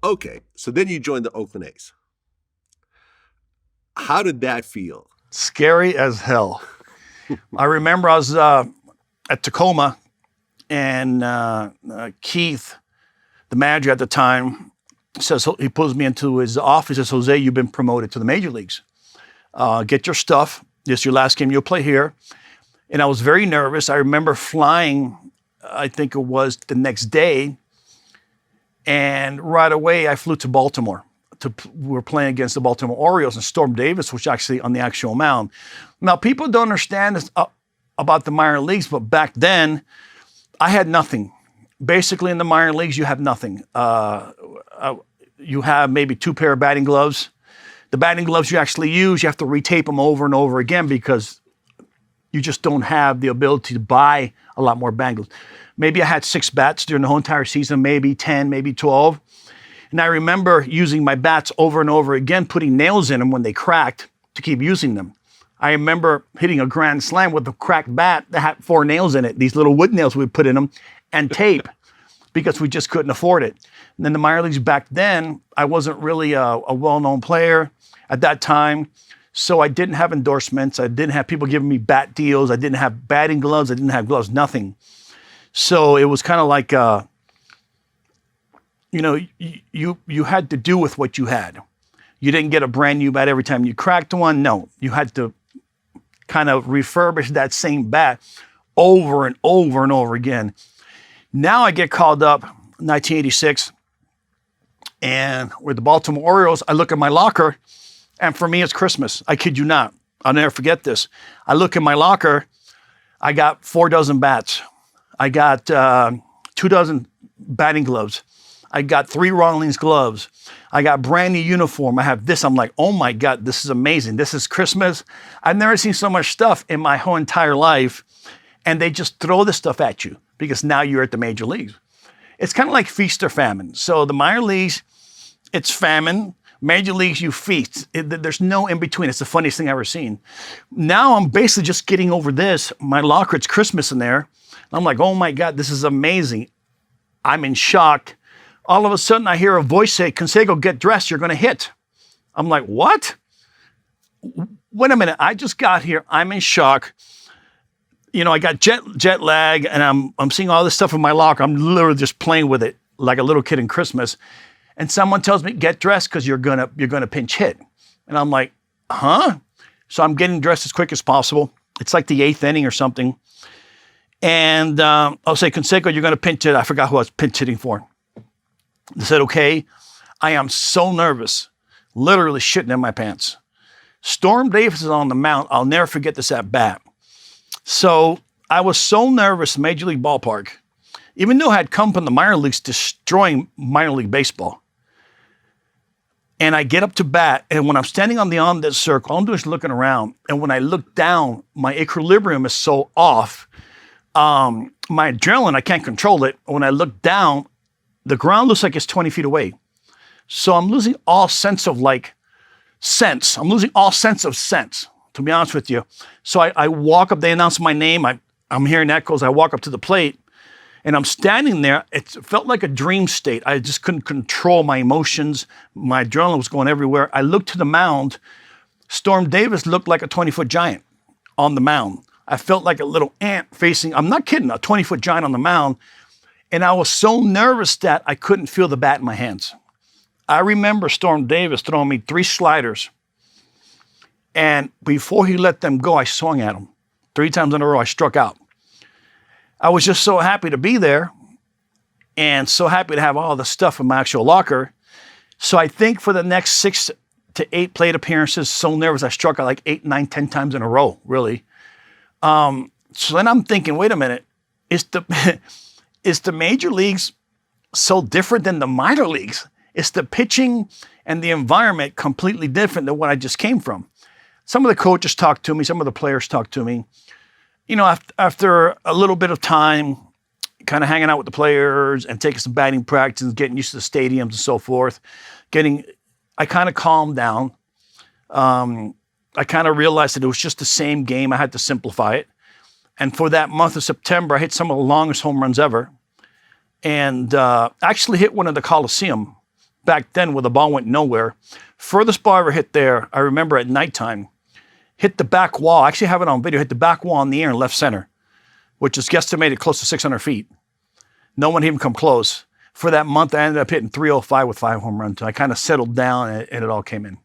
Okay, so then you joined the Oakland A's. How did that feel? Scary as hell. I remember I was at Tacoma, and Keith, the manager at the time, says he pulls me into his office and says, Jose, you've been promoted to the major leagues. Get your stuff. This is your last game you'll play here. And I was very nervous. I remember flying, I think it was the next day, and right away I flew to Baltimore. We were playing against the Baltimore Orioles, and Storm Davis was actually on the actual mound. Now, people don't understand this about the minor leagues, but back then, I had nothing. Basically, in the minor leagues, you have nothing. You have maybe 2 pair of batting gloves. The batting gloves you actually use, you have to retape them over and over again because you just don't have the ability to buy a lot more batting gloves. Maybe I had 6 bats during the whole entire season, maybe 10, maybe 12. And I remember using my bats over and over again, putting nails in them when they cracked to keep using them. I remember hitting a grand slam with a cracked bat that had 4 nails in it, these little wood nails we put in them, and tape, because we just couldn't afford it. And then the minor leagues back then, I wasn't really a well-known player at that time, so I didn't have endorsements. I didn't have people giving me bat deals. I didn't have batting gloves. I didn't have gloves, nothing. So it was kind of like, you had to do with what you had. You didn't get a brand new bat every time you cracked one. No, you had to kind of refurbish that same bat over and over and over again. Now I get called up, 1986, and with the Baltimore Orioles, I look at my locker, and for me, it's Christmas. I kid you not. I'll never forget this. I look in my locker, I got 4 dozen bats. I got 2 dozen batting gloves. I got 3 Rawlings gloves. I got brand new uniform. I have this. I'm like, oh my God, this is amazing. This is Christmas. I've never seen so much stuff in my whole entire life. And they just throw this stuff at you because now you're at the major leagues. It's kind of like feast or famine. So the minor leagues, it's famine. Major leagues, you feast. There's no in between. It's the funniest thing I've ever seen. Now I'm basically just getting over this. My locker, it's Christmas in there. I'm like, oh my God, this is amazing. I'm in shock. All of a sudden, I hear a voice say, Canseco, get dressed, you're going to hit. I'm like, what? Wait a minute, I just got here. I'm in shock. I got jet lag, and I'm seeing all this stuff in my locker. I'm literally just playing with it like a little kid in Christmas. And someone tells me, get dressed because you're gonna pinch hit. And I'm like, huh? So I'm getting dressed as quick as possible. It's like the 8th inning or something. And I'll say, Canseco, you're going to pinch hit. I forgot who I was pinch hitting for. They said, okay. I am so nervous, literally shitting in my pants. Storm Davis is on the mound. I'll never forget this at bat. So I was so nervous in Major League Ballpark, even though I had come from the minor leagues destroying minor league baseball. And I get up to bat, and when I'm standing on the on-deck circle, all I'm doing is looking around. And when I look down, my equilibrium is so off. My adrenaline, I can't control it. When I look down, the ground looks like it's 20 feet away. So I'm losing all sense of sense. I'm losing all sense of sense, to be honest with you. So I walk up, they announce my name. I'm hearing echoes. I walk up to the plate, and I'm standing there. It felt like a dream state. I just couldn't control my emotions. My adrenaline was going everywhere. I looked to the mound. Storm Davis looked like a 20-foot giant on the mound. I felt like a little ant facing, I'm not kidding, a 20-foot giant on the mound. And I was so nervous that I couldn't feel the bat in my hands. I remember Storm Davis throwing me 3 sliders. And before he let them go, I swung at him. 3 times in a row, I struck out. I was just so happy to be there and so happy to have all the stuff in my actual locker. So I think for the next 6 to 8 plate appearances, so nervous, I struck out like 8, 9, 10 times in a row, really. So then I'm thinking, wait a minute, is the major leagues so different than the minor leagues? Is the pitching and the environment completely different than what I just came from? Some of the coaches talked to me, some of the players talked to me. After a little bit of time, kind of hanging out with the players and taking some batting practice and getting used to the stadiums and so forth, I kind of calmed down. I kind of realized that it was just the same game. I had to simplify it. And for that month of September, I hit some of the longest home runs ever. And actually hit one at the Coliseum back then where the ball went nowhere. Furthest ball I ever hit there, I remember at nighttime, hit the back wall. I actually have it on video, hit the back wall in the air in left center, which is guesstimated close to 600 feet. No one even come close. For that month, I ended up hitting 305 with 5 home runs. I kind of settled down and it all came in.